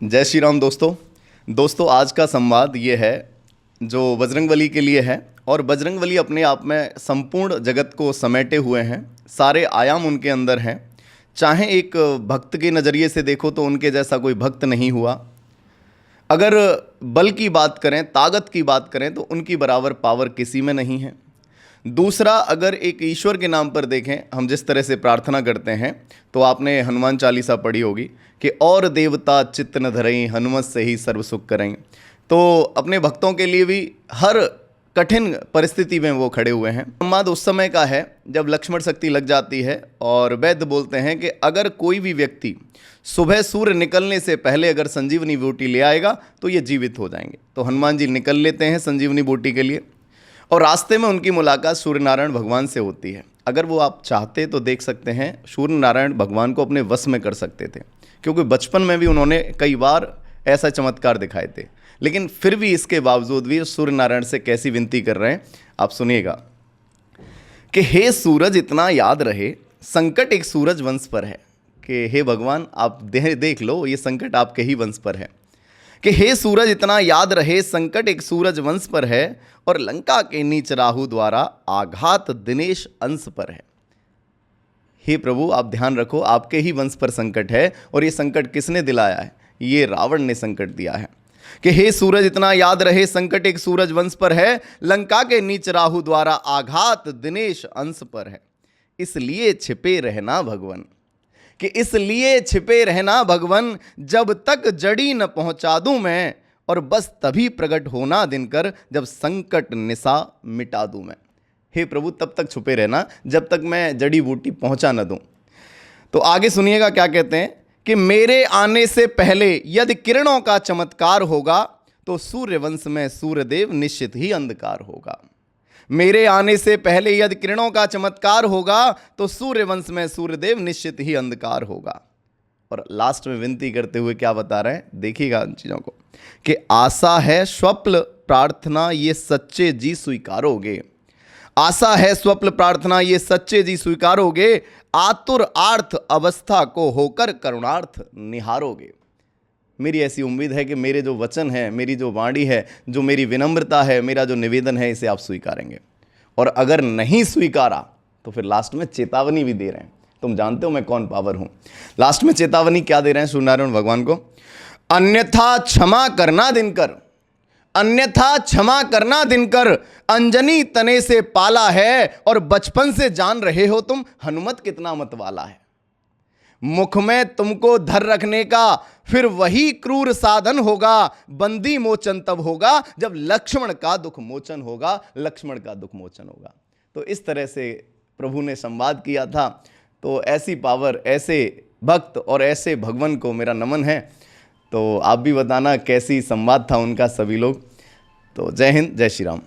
जय श्री राम दोस्तों आज का संवाद ये है जो बजरंगबली के लिए है। और बजरंगबली अपने आप में संपूर्ण जगत को समेटे हुए हैं, सारे आयाम उनके अंदर हैं। चाहे एक भक्त के नज़रिए से देखो तो उनके जैसा कोई भक्त नहीं हुआ। अगर बल की बात करें, ताकत की बात करें तो उनकी बराबर पावर किसी में नहीं है। दूसरा, अगर एक ईश्वर के नाम पर देखें, हम जिस तरह से प्रार्थना करते हैं तो आपने हनुमान चालीसा पढ़ी होगी कि और देवता चित्त न धरई, हनुमत से ही सर्व सुख करें। तो अपने भक्तों के लिए भी हर कठिन परिस्थिति में वो खड़े हुए हैं। संवाद उस समय का है जब लक्ष्मण शक्ति लग जाती है और वैद्य बोलते हैं कि अगर कोई भी व्यक्ति सुबह सूर्य निकलने से पहले अगर संजीवनी बूटी ले आएगा तो ये जीवित हो जाएंगे। तो हनुमान जी निकल लेते हैं संजीवनी बूटी के लिए और रास्ते में उनकी मुलाकात सूर्य नारायण भगवान से होती है। अगर वो आप चाहते तो देख सकते हैं, सूर्य नारायण भगवान को अपने वश में कर सकते थे, क्योंकि बचपन में भी उन्होंने कई बार ऐसा चमत्कार दिखाए थे। लेकिन फिर भी इसके बावजूद भी सूर्य नारायण से कैसी विनती कर रहे हैं आप सुनिएगा कि हे सूरज इतना याद रहे, संकट एक सूरज वंश पर है। कि हे भगवान आप देख लो, ये संकट आपके ही वंश पर है। कि हे सूरज इतना याद रहे, संकट एक सूरज वंश पर है और लंका के नीच राहु द्वारा आघात दिनेश अंश पर है। हे प्रभु आप ध्यान रखो, आपके ही वंश पर संकट है और ये संकट किसने दिलाया है? ये रावण ने संकट दिया है। कि हे सूरज इतना याद रहे, संकट एक सूरज वंश पर है, लंका के नीच राहु द्वारा आघात दिनेश अंश पर है। इसलिए छिपे रहना भगवन, कि इसलिए छिपे रहना भगवन, जब तक जड़ी न पहुंचा दूं मैं, और बस तभी प्रकट होना दिनकर, जब संकट निशा मिटा दूं मैं। हे प्रभु तब तक छुपे रहना जब तक मैं जड़ी बूटी पहुंचा न दूं। तो आगे सुनिएगा क्या कहते हैं कि मेरे आने से पहले यदि किरणों का चमत्कार होगा तो सूर्यवंश में सूर्यदेव निश्चित ही अंधकार होगा। मेरे आने से पहले यदि किरणों का चमत्कार होगा तो सूर्यवंश में सूर्यदेव निश्चित ही अंधकार होगा। और लास्ट में विनती करते हुए क्या बता रहे हैं, देखिएगा उन चीज़ों को कि आशा है स्वप्न प्रार्थना ये सच्चे जी स्वीकारोगे। आशा है स्वप्न प्रार्थना ये सच्चे जी स्वीकारोगे, आतुर आर्थ अवस्था को होकर करुणार्थ निहारोगे। मेरी ऐसी उम्मीद है कि मेरे जो वचन है, मेरी जो वाणी है, जो मेरी विनम्रता है, मेरा जो निवेदन है, इसे आप स्वीकारेंगे। और अगर नहीं स्वीकारा तो फिर लास्ट में चेतावनी भी दे रहे हैं। तुम जानते हो मैं कौन पावर हूं। लास्ट में चेतावनी क्या दे रहे हैं सूर्यनारायण भगवान को? अन्यथा क्षमा करना दिनकर, अन्यथा क्षमा करना दिनकर, अंजनी तने से पाला है और बचपन से जान रहे हो तुम हनुमत कितना मतवाला है। मुख में तुमको धर रखने का फिर वही क्रूर साधन होगा, बंदी मोचन तब होगा जब लक्ष्मण का दुख मोचन होगा, लक्ष्मण का दुख मोचन होगा। तो इस तरह से प्रभु ने संवाद किया था। तो ऐसी पावर, ऐसे भक्त और ऐसे भगवान को मेरा नमन है। तो आप भी बताना कैसी संवाद था उनका सभी लोग। तो जय हिंद, जय श्री राम।